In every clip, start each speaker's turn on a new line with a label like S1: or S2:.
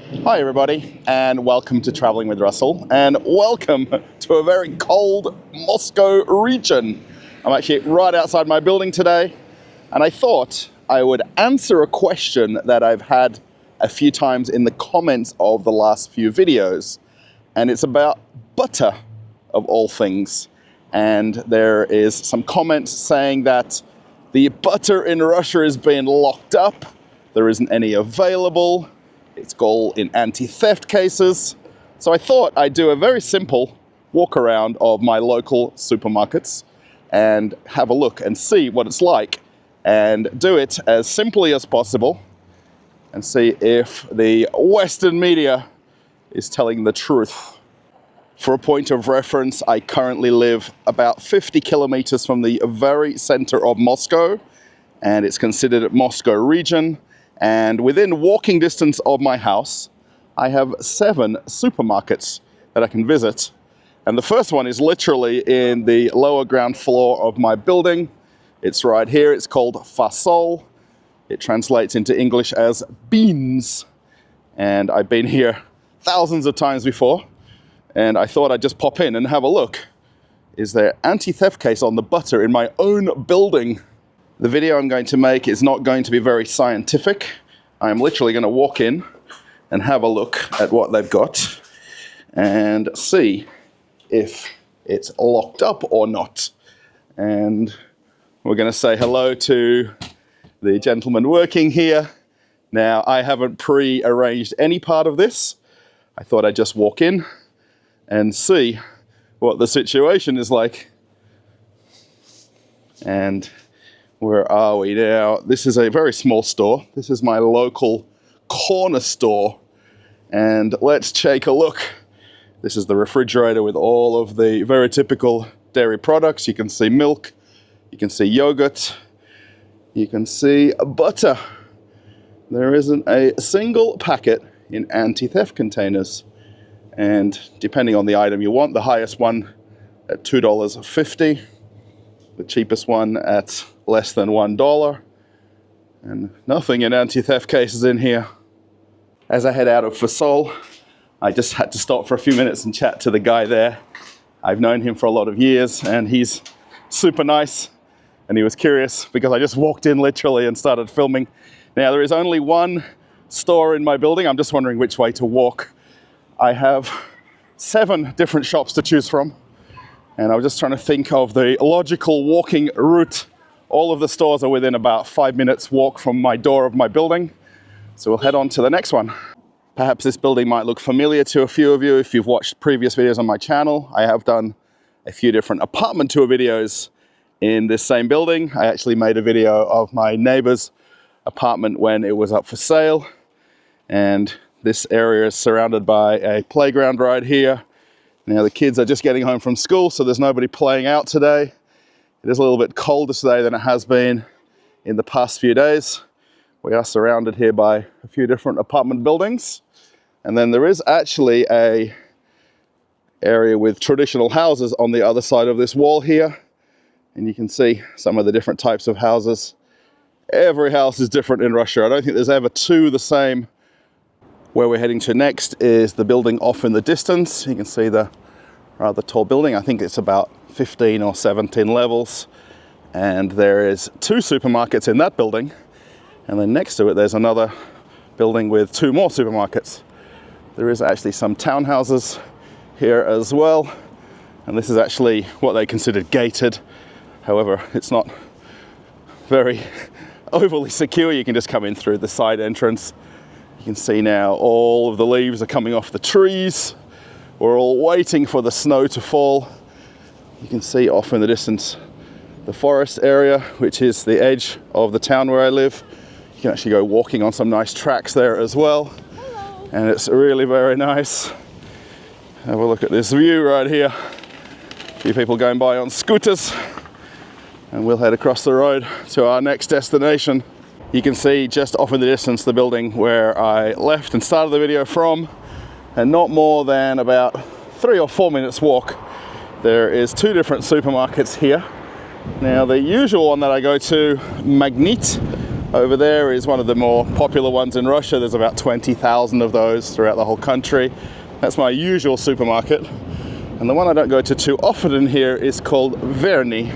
S1: Hi everybody, and welcome to Traveling with Russell, and welcome to a very cold Moscow region. I'm actually right outside my building today, and I thought I would answer a question that I've had a few times in the comments of the last few videos, and it's about butter, of all things. And there is some comments saying that the butter in Russia is being locked up, there isn't any available, it's all in anti-theft cases. So I thought I'd do a very simple walk around of my local supermarkets and have a look and see what it's like, and do it as simply as possible and see if the Western media is telling the truth. For a point of reference, I currently live about 50 kilometers from the very center of Moscow, and it's considered Moscow region. And within walking distance of my house, I have 7 supermarkets that I can visit. And the first one is literally in the lower ground floor of my building. It's right here. It's called VkusVill. It translates into English as beans. And I've been here thousands of times before. And I thought I'd just pop in and have a look. Is there anti-theft case on the butter in my own building? The video I'm going to make is not going to be very scientific. I'm literally going to walk in and have a look at what they've got and see if it's locked up or not. And we're going to say hello to the gentleman working here. Now, I haven't pre-arranged any part of this. I thought I'd just walk in and see what the situation is like. And where are we now? This is a very small store. This is my local corner store. And let's take a look. This is the refrigerator with all of the very typical dairy products. You can see milk, you can see yogurt, you can see butter. There isn't a single packet in anti-theft containers. And depending on the item you want, the highest one at $2.50, the cheapest one at less than $1, and nothing in anti-theft cases in here. As I head out of VkusVill, I just had to stop for a few minutes and chat to the guy there. I've known him for a lot of years, and he's super nice, and he was curious because I just walked in literally and started filming. Now, there is only one store in my building. I'm just wondering which way to walk. I have 7 different shops to choose from, and I was just trying to think of the logical walking route. All of the stores are within about 5 minutes walk from my door of my building. So we'll head on to the next one. Perhaps this building might look familiar to a few of you if you've watched previous videos on my channel. I have done a few different apartment tour videos in this same building. I actually made a video of my neighbor's apartment when it was up for sale. And this area is surrounded by a playground right here. Now the kids are just getting home from school, so there's nobody playing out today. It is a little bit colder today than it has been in the past few days. We are surrounded here by a few different apartment buildings. And then there is actually a area with traditional houses on the other side of this wall here. And you can see some of the different types of houses. Every house is different in Russia. I don't think there's ever 2 the same. Where we're heading to next is the building off in the distance. You can see the rather tall building. I think it's about 15 or 17 levels, and there is 2 supermarkets in that building, and then next to it there's another building with 2 more supermarkets. There is actually some townhouses here as well, and this is actually what they considered gated. However, it's not very overly secure. You can just come in through the side entrance. You can see now all of the leaves are coming off the trees. We're all waiting for the snow to fall. You can see off in the distance the forest area, which is the edge of the town where I live. You can actually go walking on some nice tracks there as well. Hello. And it's really very nice. Have a look at this view right here. A few people going by on scooters. And we'll head across the road to our next destination. You can see just off in the distance the building where I left and started the video from. And not more than about 3 or 4 minutes walk, there is 2 different supermarkets here. Now the usual one that I go to, Magnit, Over there is one of the more popular ones in Russia. There's about 20,000 of those throughout the whole country. That's my usual supermarket. And the one I don't go to too often in here is called Verny.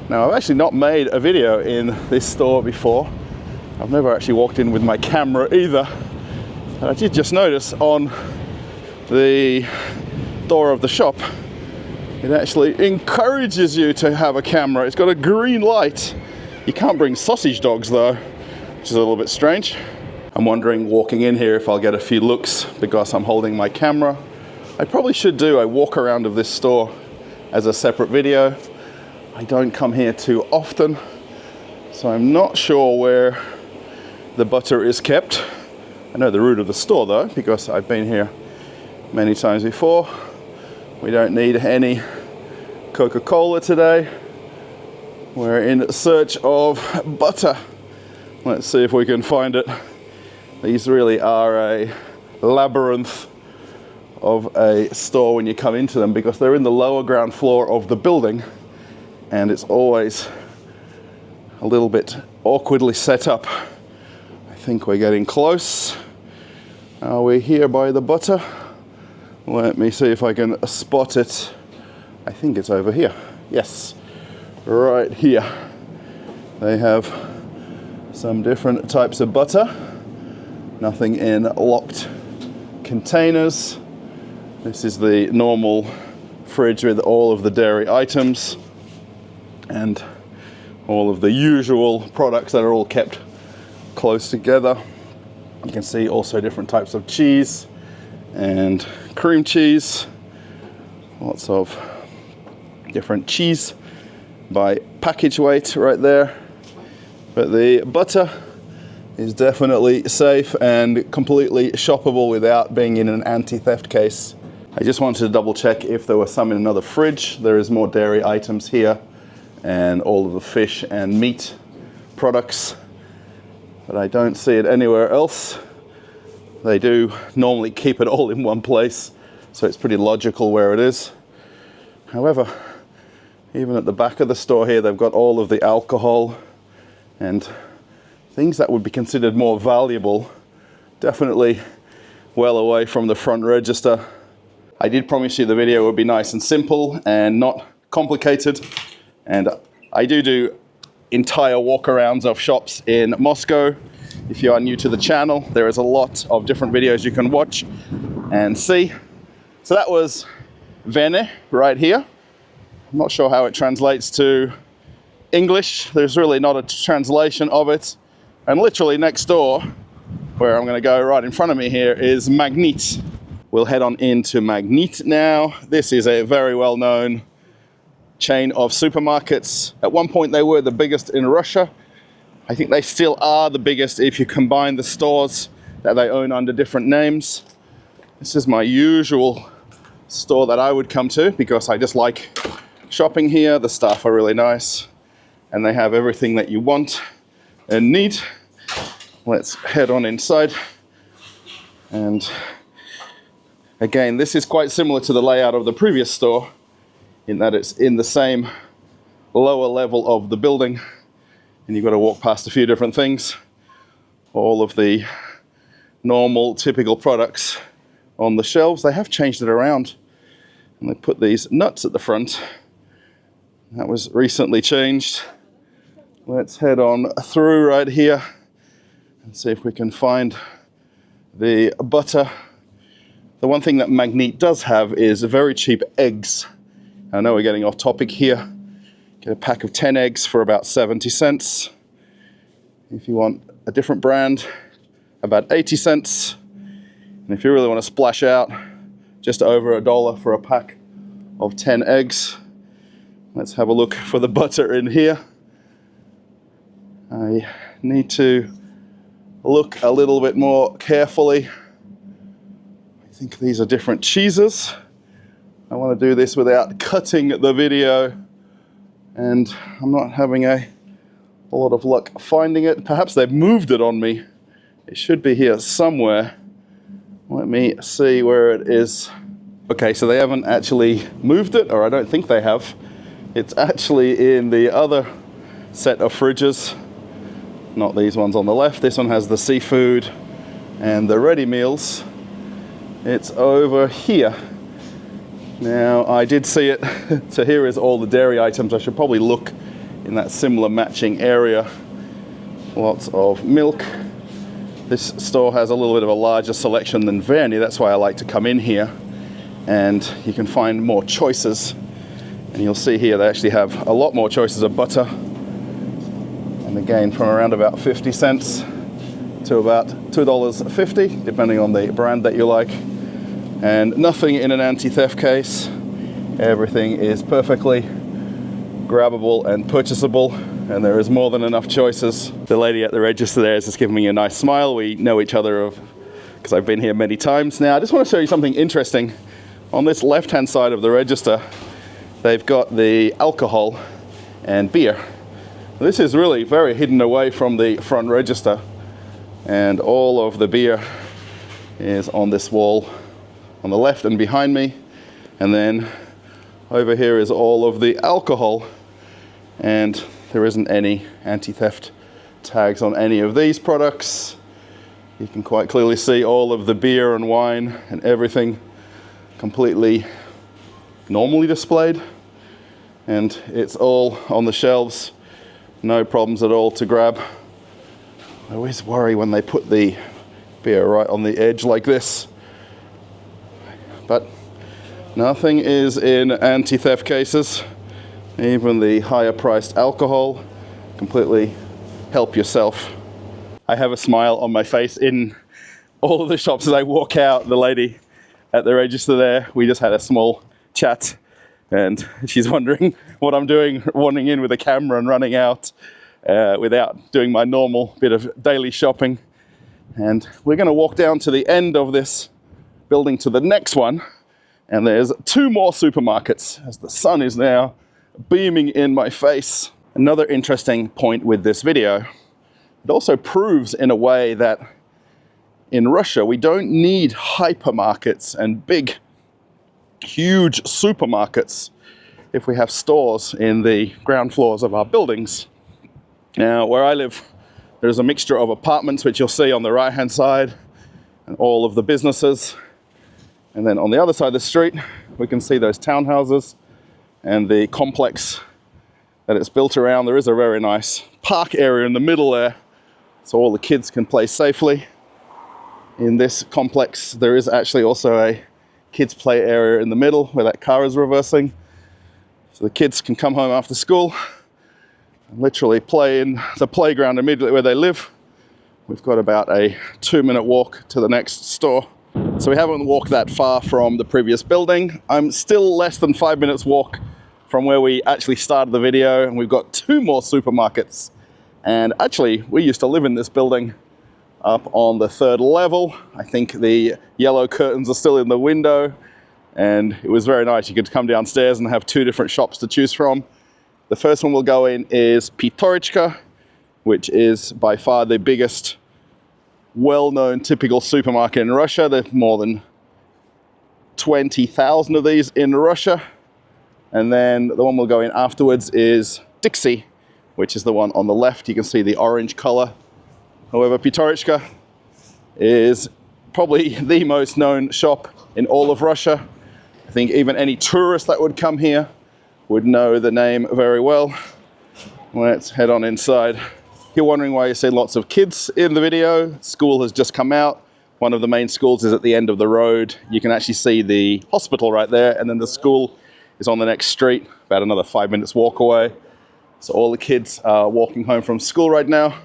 S1: Now, I've actually not made a video in this store before. I've never actually walked in with my camera either. But I did just notice on the door of the shop, it actually encourages you to have a camera. It's got a green light. You can't bring sausage dogs though, which is a little bit strange. I'm wondering, walking in here, if I'll get a few looks because I'm holding my camera. I probably should do a walk around of this store as a separate video. I don't come here too often, so I'm not sure where the butter is kept. I know the route of the store though, because I've been here many times before. We don't need any Coca-Cola today. We're in search of butter. Let's see if we can find it. These really are a labyrinth of a store when you come into them, because they're in the lower ground floor of the building, and it's always a little bit awkwardly set up. I think we're getting close. Are we here by the butter? Let me see if I can spot it. I think it's over here. Yes, right here. They have some different types of butter. Nothing in locked containers. This is the normal fridge with all of the dairy items and all of the usual products that are all kept close together. You can see also different types of cheese and cream cheese. Lots of different cheese by package weight right there. But the butter is definitely safe and completely shoppable without being in an anti-theft case. I just wanted to double check if there was some in another fridge. There is more dairy items here and all of the fish and meat products, but I don't see it anywhere else. They do normally keep it all in one place, so it's pretty logical where it is. However, even at the back of the store here, they've got all of the alcohol and things that would be considered more valuable, definitely well away from the front register. I did promise you the video would be nice and simple and not complicated, and I do entire walkarounds of shops in Moscow. If you are new to the channel, there is a lot of different videos you can watch and see. So that was Verny right here. I'm not sure how it translates to English. There's really not a translation of it. And literally next door, where I'm going to go right in front of me here, is Magnit. We'll head on into Magnit now. This is a very well-known chain of supermarkets. At one point they were the biggest in Russia. I think they still are the biggest if you combine the stores that they own under different names. This is my usual store that I would come to because I just like shopping here. The staff are really nice and they have everything that you want and need. Let's head on inside. And again, this is quite similar to the layout of the previous store in that it's in the same lower level of the building, and you've got to walk past a few different things. All of the normal, typical products on the shelves. They have changed it around, and they put these nuts at the front. That was recently changed. Let's head on through right here and see if we can find the butter. The one thing that Magnit does have is very cheap eggs. I know we're getting off topic here. Get a pack of 10 eggs for about 70 cents. If you want a different brand, about 80 cents. And if you really want to splash out, just over $1 for a pack of 10 eggs. Let's have a look for the butter in here. I need to look a little bit more carefully. I think these are different cheeses. I want to do this without cutting the video, and I'm not having a lot of luck finding it. Perhaps they've moved it on me. It should be here somewhere. Let me see where it is. Okay, so they haven't actually moved it, or I don't think they have. It's actually in the other set of fridges. not these ones on the left. This one has the seafood and the ready meals. It's over here. Now, I did see it. So here is all the dairy items. I should probably look in that similar matching area. Lots of milk. This store has a little bit of a larger selection than Verny. That's why I like to come in here. And you can find more choices. And you'll see here they actually have a lot more choices of butter. And again, from around about 50 cents to about $2.50, depending on the brand that you like. And nothing in an anti-theft case. Everything is perfectly grabbable and purchasable, and there is more than enough choices. The lady at the register there is just giving me a nice smile. We know each other because I've been here many times. Now, I just want to show you something interesting. On this left-hand side of the register, they've got the alcohol and beer. This is really very hidden away from the front register, and all of the beer is on this wall on the left and behind me, and then over here is all of the alcohol, and there isn't any anti-theft tags on any of these products. You can quite clearly see all of the beer and wine and everything completely normally displayed, and it's all on the shelves. No problems at all to grab. I always worry when they put the beer right on the edge like this. But nothing is in anti-theft cases. Even the higher priced alcohol, completely help yourself. I have a smile on my face in all of the shops as I walk out. The lady at the register there, we just had a small chat, and she's wondering what I'm doing, wandering in with a camera and running out without doing my normal bit of daily shopping. And we're going to walk down to the end of this building to the next one, and there's 2 more supermarkets as the sun is now beaming in my face. Another interesting point with this video, it also proves in a way that in Russia we don't need hypermarkets and big, huge supermarkets if we have stores in the ground floors of our buildings. Now, where I live, there's a mixture of apartments, which you'll see on the right hand side, and all of the businesses. And then on the other side of the street, we can see those townhouses and the complex that it's built around. There is a very nice park area in the middle there, so all the kids can play safely. In this complex, there is actually also a kids' play area in the middle where that car is reversing. So the kids can come home after school and literally play in the playground immediately where they live. We've got about a 2-minute walk to the next store. So we haven't walked that far from the previous building. I'm still less than 5 minutes walk from where we actually started the video, and we've got 2 more supermarkets. And actually, we used to live in this building up on the 3rd level. I think the yellow curtains are still in the window, and it was very nice. You could come downstairs and have 2 different shops to choose from. The first one we'll go in is Pyaterochka, which is by far the biggest well-known typical supermarket in Russia. There's more than 20,000 of these in Russia. And then the one we'll go in afterwards is Dixie, which is the one on the left. You can see the orange color. However, Pyaterochka is probably the most known shop in all of Russia. I think even any tourist that would come here would know the name very well. Let's head on inside. If you're wondering why you see lots of kids in the video, school has just come out. One of the main schools is at the end of the road. You can actually see the hospital right there, and then the school is on the next street, about another 5 minutes walk away. So all the kids are walking home from school right now,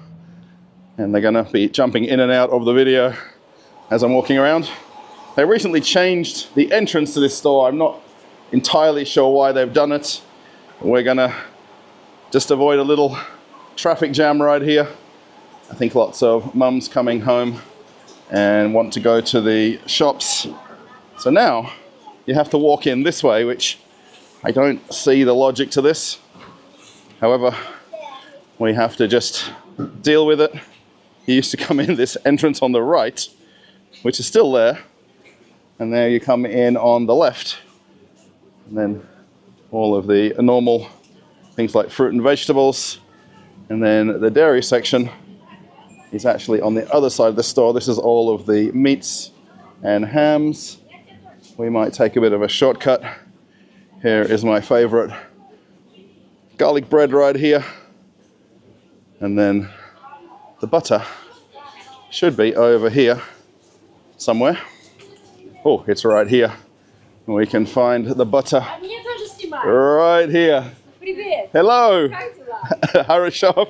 S1: and they're gonna be jumping in and out of the video as I'm walking around. They recently changed the entrance to this store. I'm not entirely sure why they've done it. We're gonna just avoid a little traffic jam right here. I think lots of mums coming home and want to go to the shops. So now you have to walk in this way, which I don't see the logic to this. However, we have to just deal with it. You used to come in this entrance on the right, which is still there, and there you come in on the left. And then all of the normal things like fruit and vegetables, and then the dairy section is actually on the other side of the store. This is all of the meats and hams. We might take a bit of a shortcut. Here is my favorite garlic bread right here. And then the butter should be over here somewhere. Oh, it's right here. We can find the butter right here. Hello. Harashov.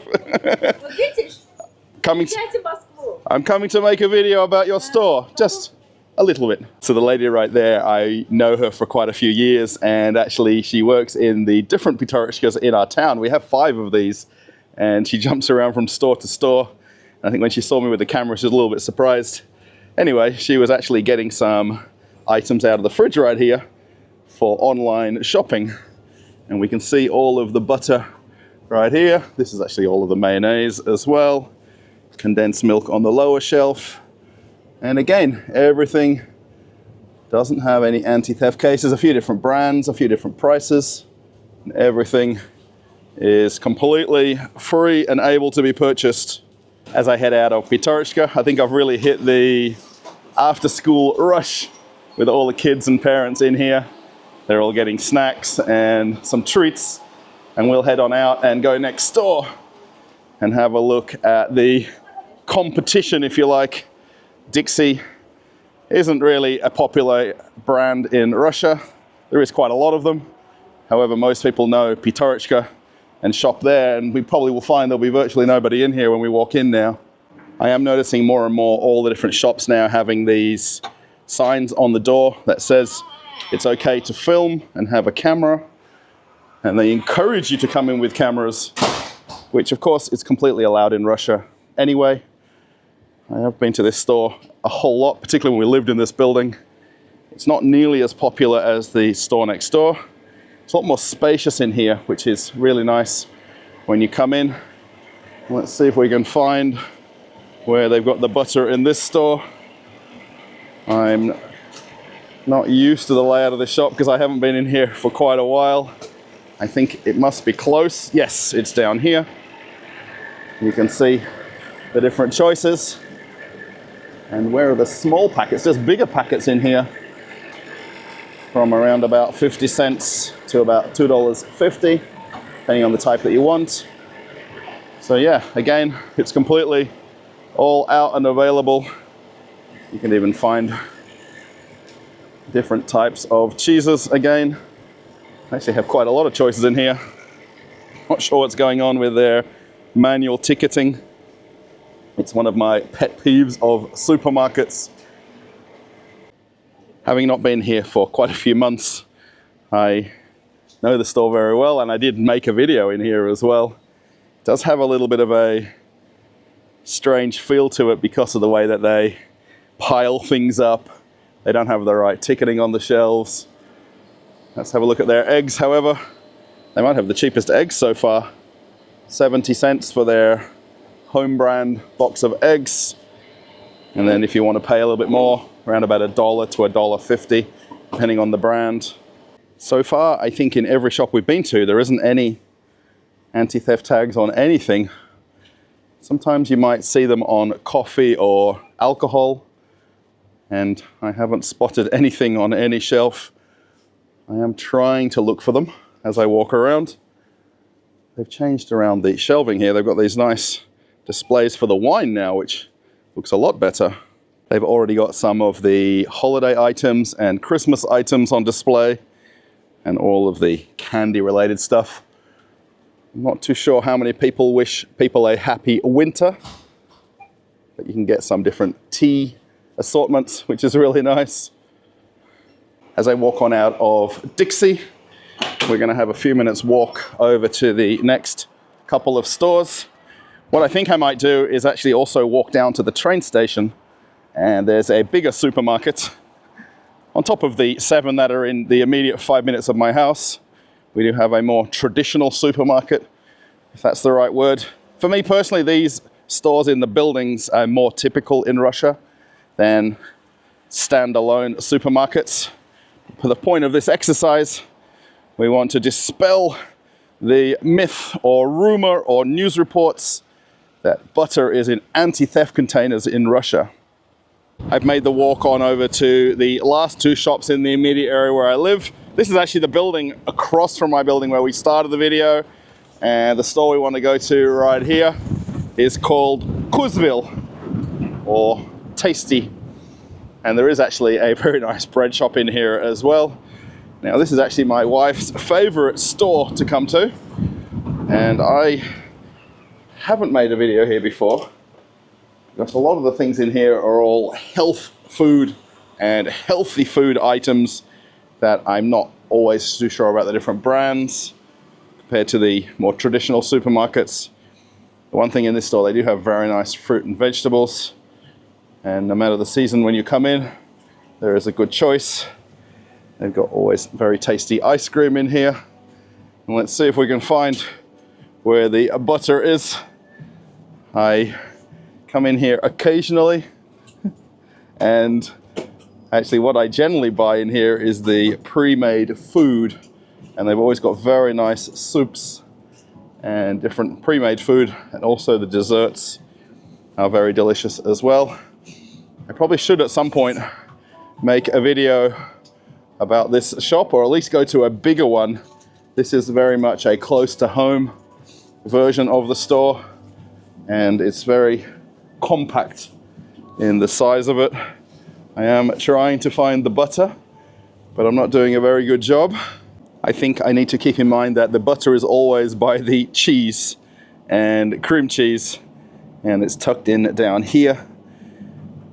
S1: I'm coming to make a video about your store. Just a little bit. So the lady right there, I know her for quite a few years, and actually she works in the different Pyaterochkas in our town. We have 5 of these, and she jumps around from store to store. I think when she saw me with the camera, she was a little bit surprised. Anyway, she was actually getting some items out of the fridge right here for online shopping. And we can see all of the butter right here. This is actually all of the mayonnaise as well. Condensed milk on the lower shelf. And again, everything doesn't have any anti-theft cases. A few different brands, a few different prices. And everything is completely free and able to be purchased. As I head out of Pyaterochka, I think I've really hit the after-school rush with all the kids and parents in here. They're all getting snacks and some treats, and we'll head on out and go next door and have a look at the competition, if you like. Dixie isn't really a popular brand in Russia. There is quite a lot of them. However, most people know Pyaterochka and shop there, and we probably will find there'll be virtually nobody in here when we walk in now. I am noticing more and more all the different shops now having these signs on the door that says it's okay to film and have a camera, and they encourage you to come in with cameras, which of course is completely allowed in Russia anyway. I have been to this store a whole lot, particularly when we lived in this building. It's not nearly as popular as the store next door. It's a lot more spacious in here, which is really nice when you come in. Let's see if we can find where they've got the butter in this store. I'm not used to the layout of the shop because I haven't been in here for quite a while. I think it must be close. Yes, it's down here. You can see the different choices. And where are the small packets? There's bigger packets in here from around about 50 cents to about $2.50, depending on the type that you want. So yeah, again, it's completely all out and available. You can even find different types of cheeses again. I actually have quite a lot of choices in here. Not sure what's going on with their manual ticketing. It's one of my pet peeves of supermarkets. Having not been here for quite a few months, I know the store very well, and I did make a video in here as well. It does have a little bit of a strange feel to it because of the way that they pile things up. They don't have the right ticketing on the shelves. Let's have a look at their eggs, however. They might have the cheapest eggs so far. 70 cents for their home brand box of eggs. And then if you want to pay a little bit more, around about $1 to $1.50, depending on the brand. So far, I think in every shop we've been to, there isn't any anti-theft tags on anything. Sometimes you might see them on coffee or alcohol, and I haven't spotted anything on any shelf. I am trying to look for them as I walk around. They've changed around the shelving here. They've got these nice displays for the wine now, which looks a lot better. They've already got some of the holiday items and Christmas items on display, and all of the candy-related stuff. I'm not too sure how many people wish people a happy winter, but you can get some different tea assortments, which is really nice. As I walk on out of Dixie, we're going to have a few minutes walk over to the next couple of stores. What I think I might do is actually also walk down to the train station, and there's a bigger supermarket on top of the 7 that are in the immediate 5 minutes of my house. We do have a more traditional supermarket, if that's the right word. For me personally, these stores in the buildings are more typical in Russia than standalone supermarkets. For the point of this exercise, we want to dispel the myth or rumor or news reports that butter is in anti-theft containers in Russia. I've made the walk on over to the last two shops in the immediate area where I live. This is actually the building across from my building where we started the video, and the store we want to go to right here is called VkusVill, or Tasty. And there is actually a very nice bread shop in here as well. Now this is actually my wife's favorite store to come to, and I haven't made a video here before because a lot of the things in here are all health food and healthy food items that I'm not always too sure about the different brands compared to the more traditional supermarkets. The one thing in this store, they do have very nice fruit and vegetables, and no matter the season when you come in, there is a good choice. They've got always very tasty ice cream in here. And let's see if we can find where the butter is. I come in here occasionally, and actually what I generally buy in here is the pre-made food, and they've always got very nice soups and different pre-made food, and also the desserts are very delicious as well. I probably should at some point make a video about this shop, or at least go to a bigger one. This is very much a close to home version of the store, and it's very compact in the size of it. I am trying to find the butter, but I'm not doing a very good job. I think I need to keep in mind that the butter is always by the cheese and cream cheese, and it's tucked in down here.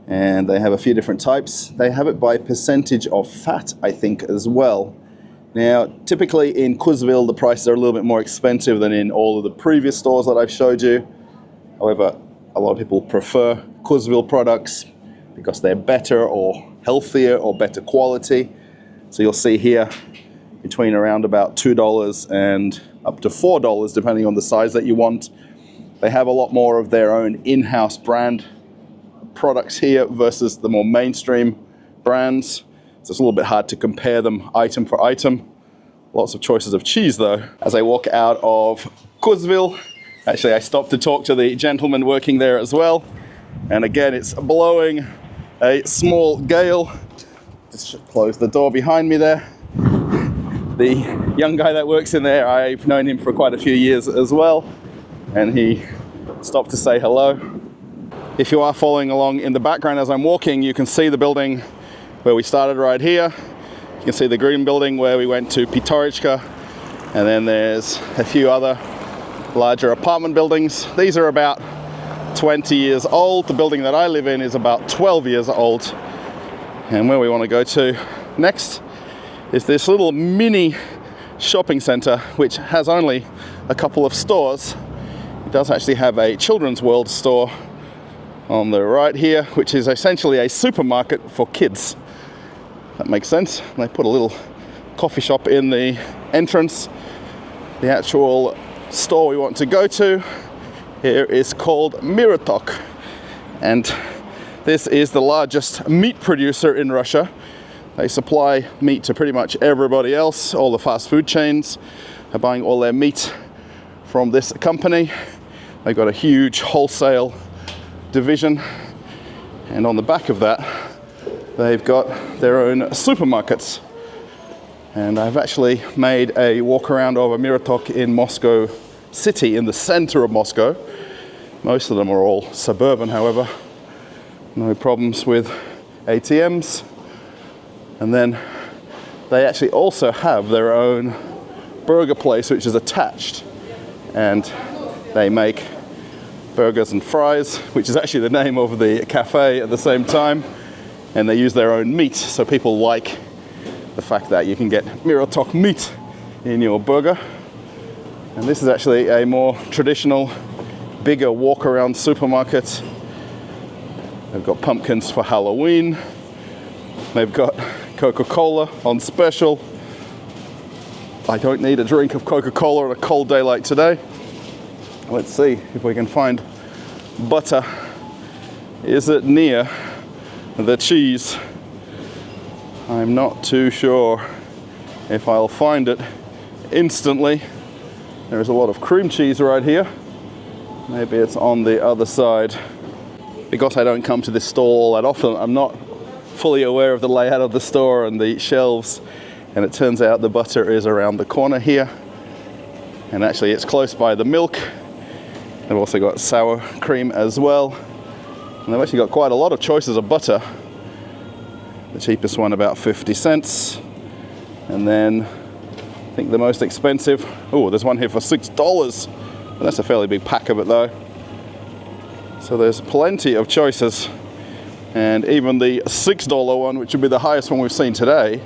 S1: And they have a few different types. They have it by percentage of fat, I think, as well. Now, typically in VkusVill, the prices are a little bit more expensive than in all of the previous stores that I've showed you. However, a lot of people prefer VkusVill products because they're better or healthier or better quality. So you'll see here between around about $2 and up to $4, depending on the size that you want. They have a lot more of their own in-house brand products here versus the more mainstream brands. So it's a little bit hard to compare them item for item. Lots of choices of cheese though. As I walk out of VkusVill, actually I stopped to talk to the gentleman working there as well. And again, it's blowing a small gale. Just close the door behind me there. The young guy that works in there, I've known him for quite a few years as well. And he stopped to say hello. If you are following along in the background as I'm walking, you can see the building where we started right here. You can see the green building where we went to Pyaterochka, and then there's a few other larger apartment buildings. These are about 20 years old. The building that I live in is about 12 years old. And where we want to go to next is this little mini shopping center, which has only a couple of stores. It does actually have a Children's World store on the right here, which is essentially a supermarket for kids. That makes sense. They put a little coffee shop in the entrance. The actual store we want to go to here is called Miratorg, and this is the largest meat producer in Russia. They supply meat to pretty much everybody else. All the fast food chains are buying all their meat from this company. They've got a huge wholesale division, and on the back of that they've got their own supermarkets. And I've actually made a walk around of a Miratorg in Moscow city, in the center of Moscow. Most of them are all suburban, however. No problems with ATMs. And then they actually also have their own burger place which is attached, and they make burgers and fries, which is actually the name of the cafe at the same time, and they use their own meat, so people like the fact that you can get Miratorg meat in your burger. And this is actually a more traditional, bigger walk-around supermarket. They've got pumpkins for Halloween. They've got Coca-Cola on special. I don't need a drink of Coca-Cola on a cold day like today. Let's see if we can find butter. Is it near the cheese? I'm not too sure if I'll find it instantly. There's a lot of cream cheese right here. Maybe it's on the other side. Because I don't come to this store all that often, I'm not fully aware of the layout of the store and the shelves. And it turns out the butter is around the corner here. And actually it's close by the milk. They've also got sour cream as well. And they've actually got quite a lot of choices of butter. The cheapest one about 50 cents. And then I think the most expensive, oh, there's one here for $6. And that's a fairly big pack of it though. So there's plenty of choices. And even the $6 one, which would be the highest one we've seen today,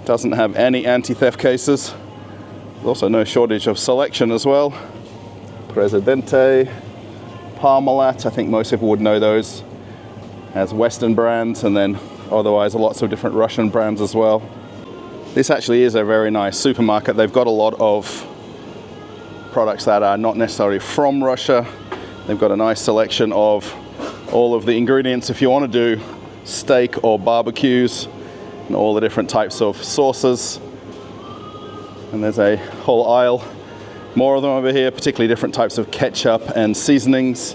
S1: doesn't have any anti-theft cases. There's also no shortage of selection as well. Presidente, Parmalat, I think most people would know those as Western brands, and then otherwise lots of different Russian brands as well. This actually is a very nice supermarket. They've got a lot of products that are not necessarily from Russia. They've got a nice selection of all of the ingredients if you want to do steak or barbecues, and all the different types of sauces. And there's a whole aisle, more of them over here, particularly different types of ketchup and seasonings.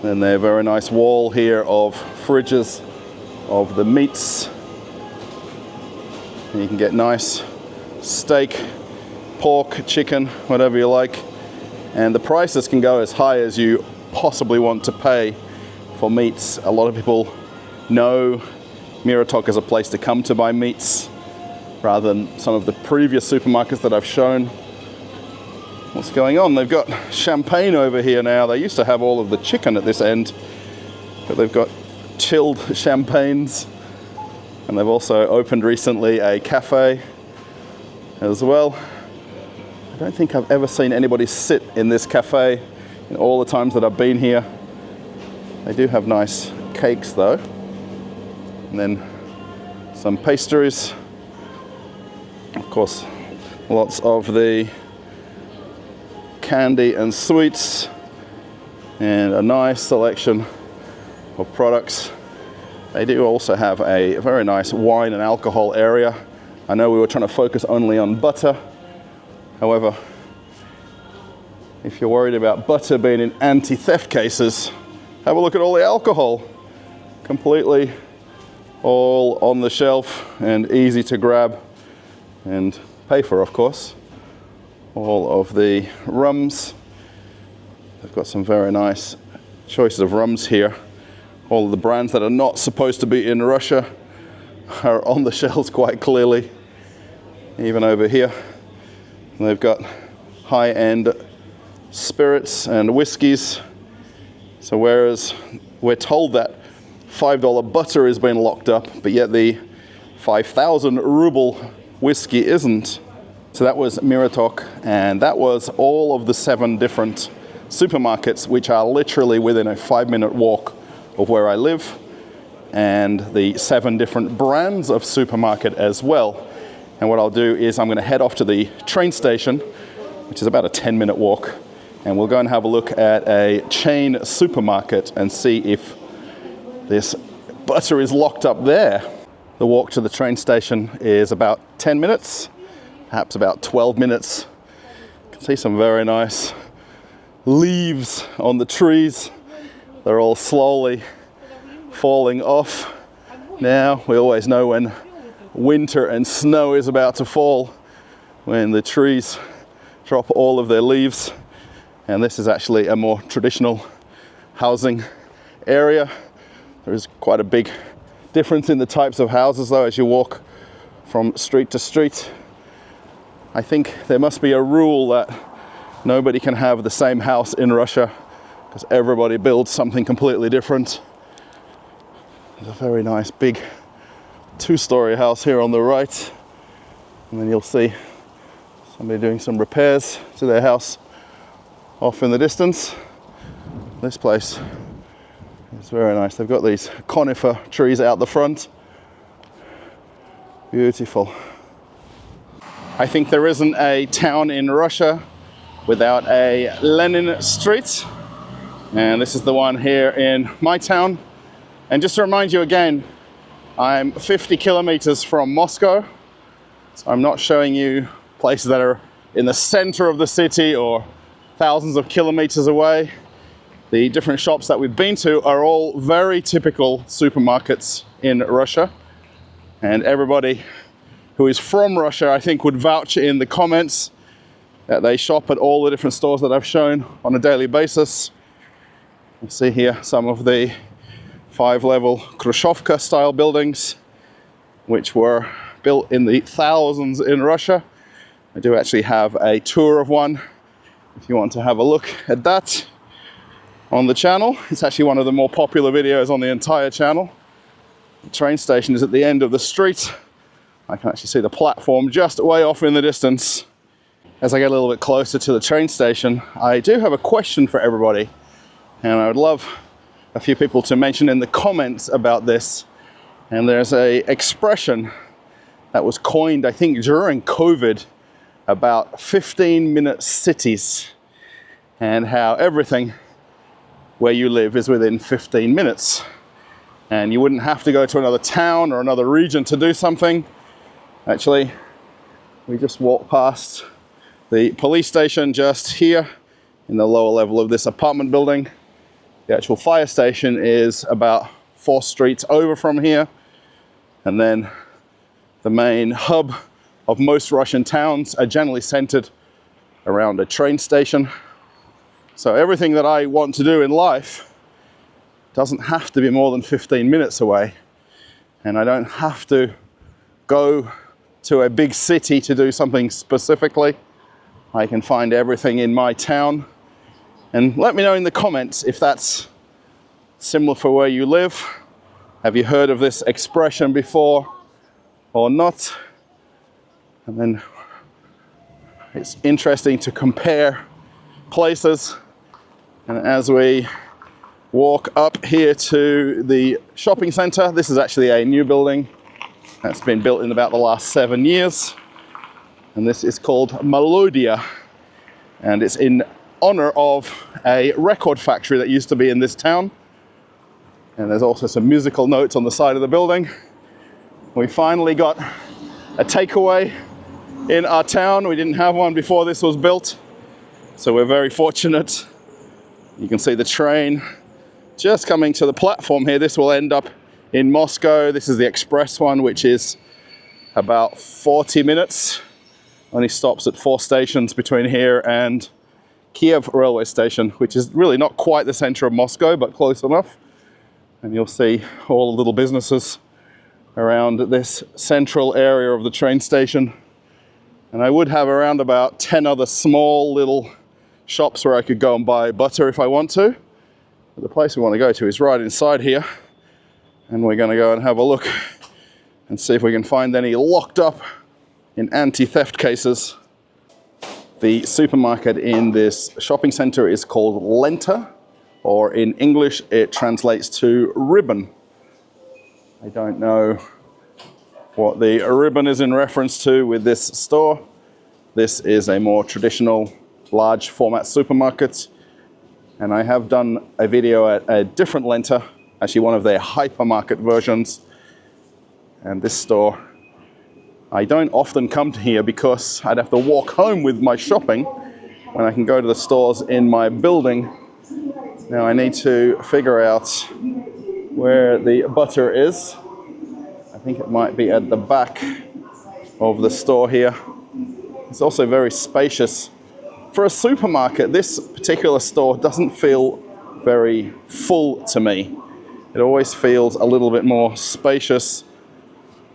S1: And there's a very nice wall here of fridges of the meats. And you can get nice steak, pork, chicken, whatever you like. And the prices can go as high as you possibly want to pay for meats. A lot of people know Miratorg is a place to come to buy meats rather than some of the previous supermarkets that I've shown. What's going on? They've got champagne over here now. They used to have all of the chicken at this end, but they've got chilled champagnes. And they've also opened recently a cafe as well. I don't think I've ever seen anybody sit in this cafe in all the times that I've been here. They do have nice cakes though. And then some pastries. Of course, lots of the candy and sweets, and a nice selection of products. They do also have a very nice wine and alcohol area. I know we were trying to focus only on butter. However, if you're worried about butter being in anti-theft cases, have a look at all the alcohol. Completely all on the shelf and easy to grab and pay for, of course. All of the rums. They've got some very nice choices of rums here. All of the brands that are not supposed to be in Russia are on the shelves quite clearly. Even over here, they've got high-end spirits and whiskies. So whereas we're told that $5 butter is being locked up, but yet the 5,000 ruble whiskey isn't. So that was Miratorg, and that was all of the 7 different supermarkets, which are literally within a 5-minute walk of where I live, and the 7 different brands of supermarket as well. And what I'll do is I'm going to head off to the train station, which is about a 10-minute walk, and we'll go and have a look at a chain supermarket and see if this butter is locked up there. The walk to the train station is about 10 minutes, perhaps about 12 minutes. You can see some very nice leaves on the trees. They're all slowly falling off. Now, we always know when winter and snow is about to fall, when the trees drop all of their leaves. And this is actually a more traditional housing area. There is quite a big difference in the types of houses though as you walk from street to street. I think there must be a rule that nobody can have the same house in Russia because everybody builds something completely different. There's a very nice big 2-story house here on the right, and then you'll see somebody doing some repairs to their house off in the distance. This place is very nice. They've got these conifer trees out the front. Beautiful. I think there isn't a town in Russia without a Lenin Street, and this is the one here in my town. And just to remind you again, I'm 50 kilometers from Moscow, so I'm not showing you places that are in the center of the city or thousands of kilometers away. The different shops that we've been to are all very typical supermarkets in Russia. And everybody who is from Russia, I think, would vouch in the comments that they shop at all the different stores that I've shown on a daily basis. You see here some of the 5-level Khrushchevka style buildings, which were built in the thousands in Russia. I do actually have a tour of one if you want to have a look at that on the channel. It's actually one of the more popular videos on the entire channel. The train station is at the end of the street. I can actually see the platform just way off in the distance. As I get a little bit closer to the train station, I do have a question for everybody, and I would love a few people to mention in the comments about this. And there's a expression that was coined, I think, during COVID about 15-minute cities, and how everything where you live is within 15 minutes. And you wouldn't have to go to another town or another region to do something. Actually, we just walked past the police station just here in the lower level of this apartment building. The actual fire station is about 4 streets over from here. And then the main hub of most Russian towns are generally centered around a train station. So everything that I want to do in life doesn't have to be more than 15 minutes away. And I don't have to go to a big city to do something specifically. I can find everything in my town. And let me know in the comments if that's similar for where you live. Have you heard of this expression before or not? And then it's interesting to compare places. And as we walk up here to the shopping center, this is actually a new building that's been built in about the last 7 years. And this is called Melodia. And it's in honor of a record factory that used to be in this town. And there's also some musical notes on the side of the building. We finally got a takeaway in our town. We didn't have one before this was built, so we're very fortunate. You can see the train just coming to the platform here. This will end up in Moscow. This is the express one, which is about 40 minutes. Only stops at 4 stations between here and Kiev railway station, which is really not quite the center of Moscow, but close enough. And you'll see all the little businesses around this central area of the train station. And I would have around about 10 other small little shops where I could go and buy butter if I want to. But the place we want to go to is right inside here. And we're going to go and have a look and see if we can find any locked up in anti-theft cases. The supermarket in this shopping center is called Lenta, or in English it translates to ribbon. I don't know what the ribbon is in reference to with this store. This is a more traditional large format supermarket, and I have done a video at a different Lenta, actually one of their hypermarket versions. And this store, I don't often come to here because I'd have to walk home with my shopping when I can go to the stores in my building. Now I need to figure out where the butter is. I think it might be at the back of the store here. It's also very spacious. For a supermarket, this particular store doesn't feel very full to me. It always feels a little bit more spacious.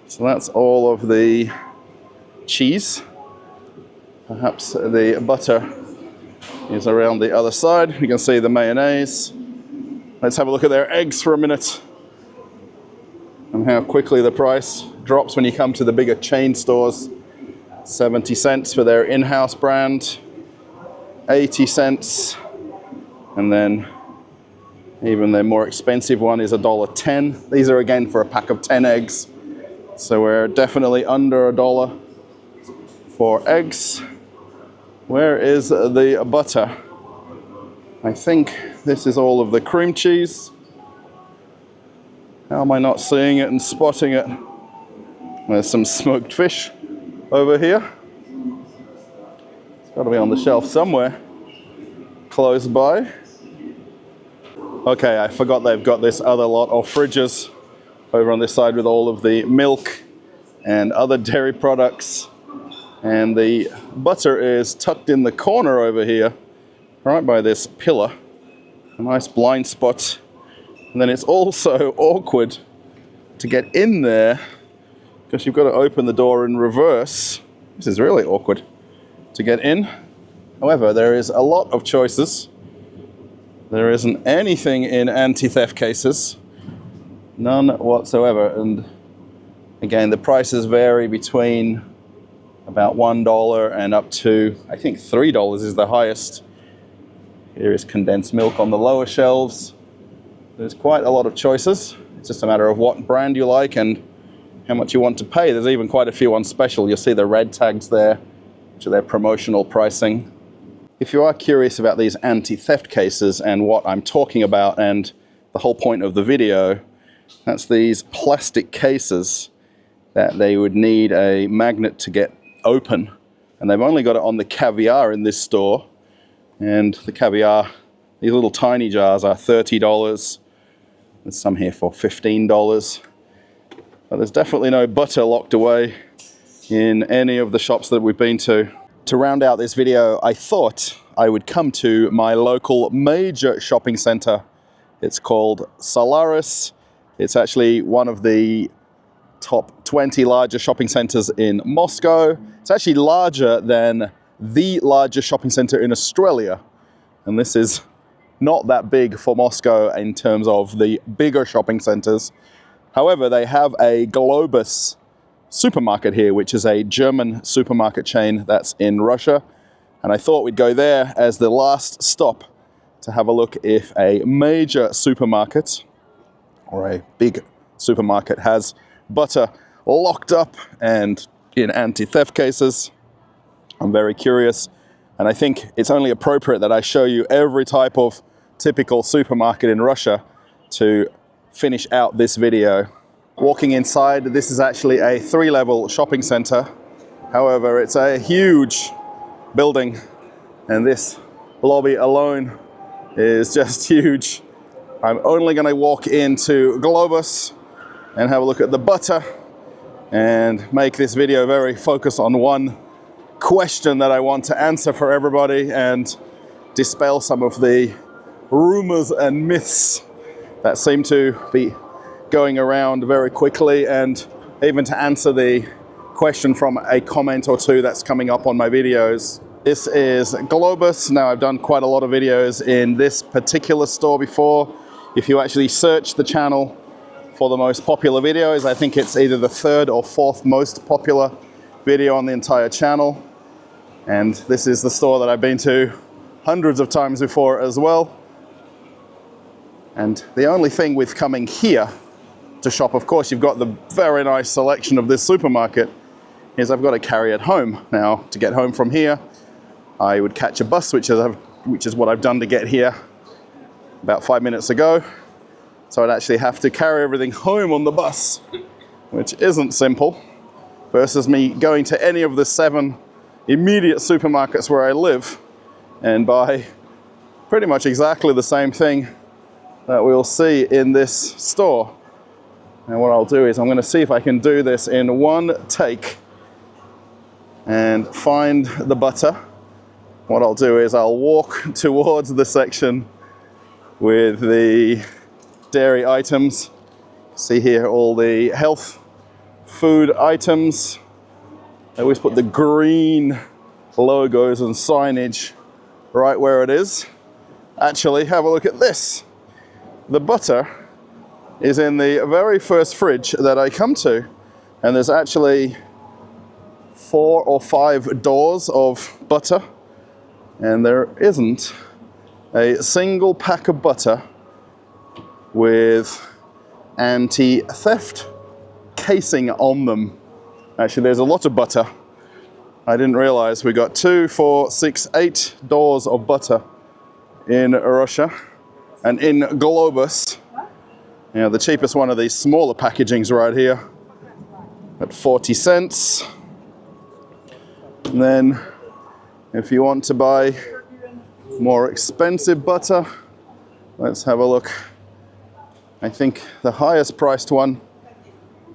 S1: So that's all of the cheese. Perhaps the butter is around the other side. You can see the mayonnaise. Let's have a look at their eggs for a minute, and how quickly the price drops when you come to the bigger chain stores. 70 cents for their in-house brand, 80 cents, and then even their more expensive one is $1.10. These are again for a pack of 10 eggs. So we're definitely under $1 for eggs. Where is the butter? I think this is all of the cream cheese. How am I not seeing it and spotting it? There's some smoked fish over here. It's got to be on the shelf somewhere. close by. Okay, I forgot they've got this other lot of fridges over on this side with all of the milk and other dairy products. And the butter is tucked in the corner over here, right by this pillar. A nice blind spot. And then it's also awkward to get in there because you've got to open the door in reverse. This is really awkward to get in. However, there is a lot of choices. There isn't anything in anti-theft cases. None whatsoever. And again, the prices vary between about $1 and up to, I think $3 is the highest. Here is condensed milk on the lower shelves. There's quite a lot of choices. It's just a matter of what brand you like and how much you want to pay. There's even quite a few on special. You'll see the red tags there, which are their promotional pricing. If you are curious about these anti-theft cases and what I'm talking about and the whole point of the video, that's these plastic cases that they would need a magnet to get open. And they've only got it on the caviar in this store. And the caviar, these little tiny jars are $30. There's some here for $15. But there's definitely no butter locked away in any of the shops that we've been to. To round out this video, I thought I would come to my local major shopping center. It's called Salaris. It's actually one of the top 20 largest shopping centers in Moscow. It's actually larger than the largest shopping center in Australia. And this is not that big for Moscow in terms of the bigger shopping centers. However, they have a Globus supermarket here, which is a German supermarket chain that's in Russia. And I thought we'd go there as the last stop to have a look if a major supermarket or a big supermarket has butter locked up and in anti-theft cases. I'm very curious, and I think it's only appropriate that I show you every type of typical supermarket in Russia to finish out this video. Walking inside, this is actually a 3-level shopping center. However, it's a huge building, and this lobby alone is just huge. I'm only going to walk into Globus and have a look at the butter and make this video very focused on one question that I want to answer for everybody and dispel some of the rumors and myths that seem to be going around very quickly, and even to answer the question from a comment or two that's coming up on my videos. This is Globus. Now, I've done quite a lot of videos in this particular store before. If you actually search the channel for the most popular videos, I think it's either the 3rd or 4th most popular video on the entire channel. And this is the store that I've been to hundreds of times before as well. And the only thing with coming here to shop, of course, you've got the very nice selection of this supermarket, is I've got to carry it home. Now, to get home from here, I would catch a bus, which is what I've done to get here about 5 minutes ago. So I'd actually have to carry everything home on the bus, which isn't simple, versus me going to any of the 7 immediate supermarkets where I live and buy pretty much exactly the same thing that we'll see in this store. And what I'll do is I'm going to see if I can do this in one take and find the butter. What I'll do is I'll walk towards the section with the dairy items. See here all the health food items. I always put the green logos and signage right where it is. Actually, have a look at this. The butter is in the very first fridge that I come to, and there's actually 4 or 5 doors of butter, and there isn't a single pack of butter with anti-theft casing on them. Actually, there's a lot of butter. I didn't realize we got 2, 4, 6, 8 doors of butter in Russia. And in Globus, you know, the cheapest one of these smaller packagings right here at 40 cents. And then if you want to buy more expensive butter. Let's have a look. I think the highest priced one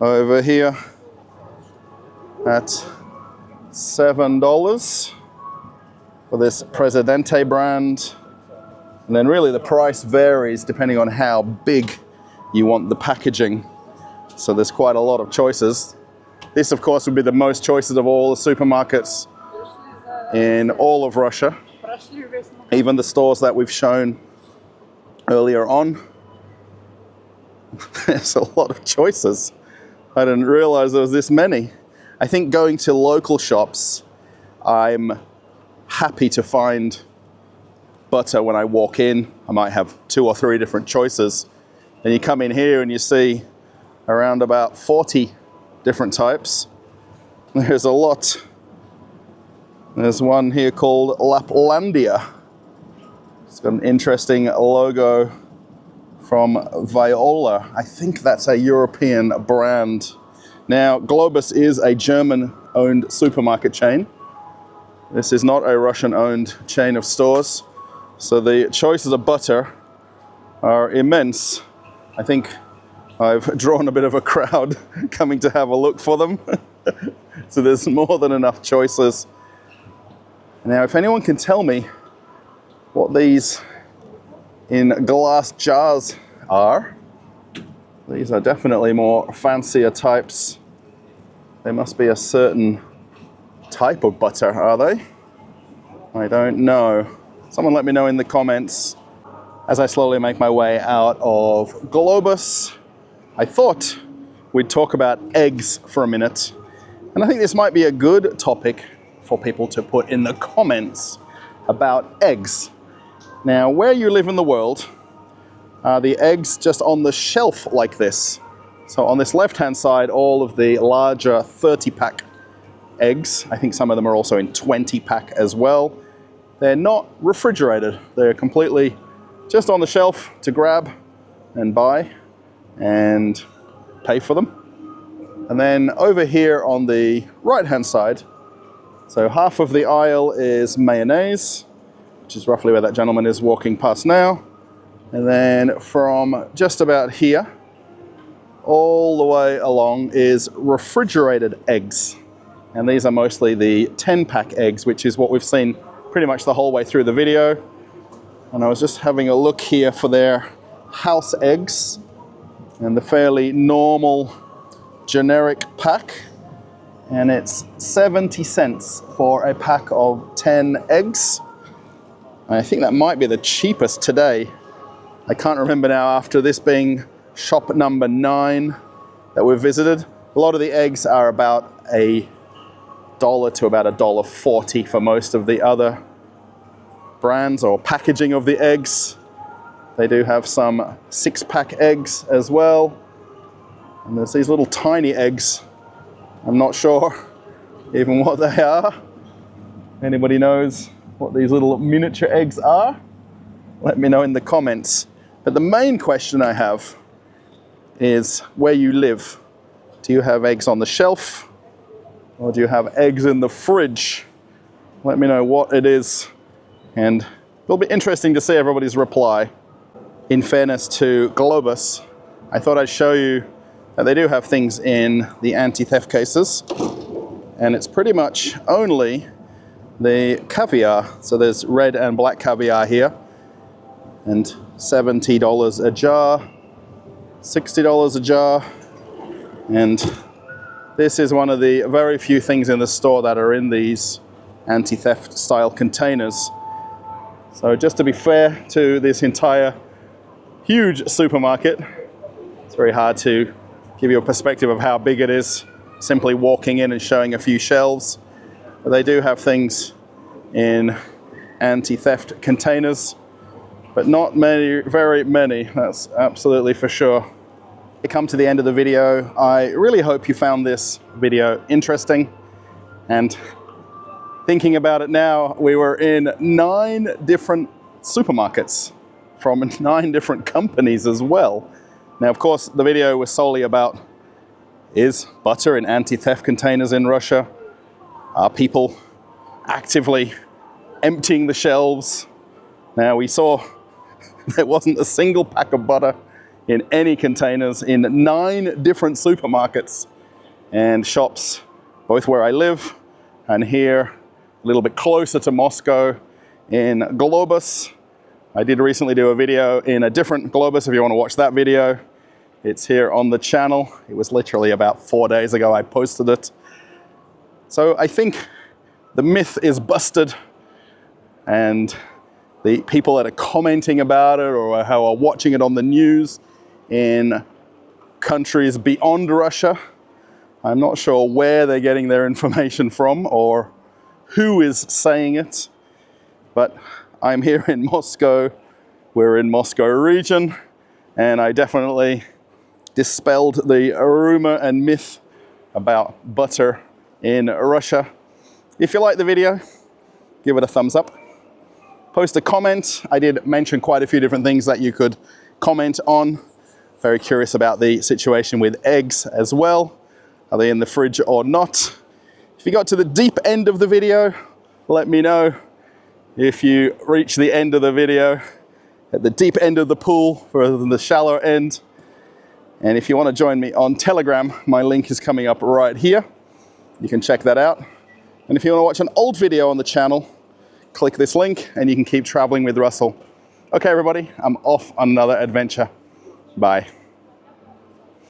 S1: over here at $7 for this Presidente brand. And then really the price varies depending on how big you want the packaging. So there's quite a lot of choices. This, of course, would be the most choices of all the supermarkets in all of Russia. Even the stores that we've shown earlier on. There's a lot of choices. I didn't realize there was this many. I think going to local shops, I'm happy to find butter when I walk in. I might have 2 or 3 different choices. And you come in here and you see around about 40 different types. There's a lot. There's one here called Laplandia. It's got an interesting logo from Viola. I think that's a European brand. Now, Globus is a German-owned supermarket chain. This is not a Russian-owned chain of stores. So the choices of butter are immense. I think I've drawn a bit of a crowd coming to have a look for them. So there's more than enough choices. Now, if anyone can tell me what these in glass jars are, these are definitely more fancier types. They must be a certain type of butter, are they? I don't know. Someone let me know in the comments. As I slowly make my way out of Globus, I thought we'd talk about eggs for a minute. And I think this might be a good topic for people to put in the comments about eggs. Now, where you live in the world, are the eggs just on the shelf like this? So on this left-hand side, all of the larger 30-pack eggs, I think some of them are also in 20-pack as well. They're not refrigerated. They're completely just on the shelf to grab and buy and pay for them. And then over here on the right-hand side, so half of the aisle is mayonnaise, which is roughly where that gentleman is walking past now. And then from just about here, all the way along is refrigerated eggs. And these are mostly the 10-pack eggs, which is what we've seen pretty much the whole way through the video. And I was just having a look here for their house eggs and the fairly normal generic pack. And it's 70 cents for a pack of 10 eggs. And I think that might be the cheapest today. I can't remember now, after this being shop number 9 that we've visited. A lot of the eggs are about $1 to about $1.40 for most of the other brands or packaging of the eggs. They do have some 6-pack eggs as well. And there's these little tiny eggs. I'm not sure even what they are. Anybody knows what these little miniature eggs are? Let me know in the comments. But the main question I have is where you live. Do you have eggs on the shelf? Or do you have eggs in the fridge? Let me know what it is. And it'll be interesting to see everybody's reply. In fairness to Globus, I thought I'd show you that they do have things in the anti-theft cases. And it's pretty much only the caviar. So there's red and black caviar here. And $70 a jar, $60 a jar. And this is one of the very few things in the store that are in these anti-theft style containers. So just to be fair to this entire huge supermarket, it's very hard to give you a perspective of how big it is simply walking in and showing a few shelves. But they do have things in anti-theft containers, but not many, very many, that's absolutely for sure. We come to the end of the video. I really hope you found this video interesting. And thinking about it now, we were in 9 different supermarkets from 9 different companies as well. Now, of course, the video was solely about, is butter in anti-theft containers in Russia? Are people actively emptying the shelves Now we saw there wasn't a single pack of butter in any containers in 9 different supermarkets and shops, both where I live and here a little bit closer to Moscow in Globus. I did recently do a video in a different Globus. If you want to watch that video, it's here on the channel. It was literally about 4 days ago I posted it. So I think the myth is busted, and the people that are commenting about it or how are watching it on the news in countries beyond Russia, I'm not sure where they're getting their information from or who is saying it, but I'm here in Moscow. We're in Moscow region, and I definitely dispelled the rumor and myth about butter in Russia. If you like the video, give it a thumbs up. Post a comment. I did mention quite a few different things that you could comment on. Very curious about the situation with eggs as well. Are they in the fridge or not? If you got to the deep end of the video, let me know. If you reach the end of the video, at the deep end of the pool rather than the shallow end. And if you want to join me on Telegram, my link is coming up right here. You can check that out. And if you want to watch an old video on the channel, click this link and you can keep traveling with Russell. Okay, everybody, I'm off on another adventure. Bye.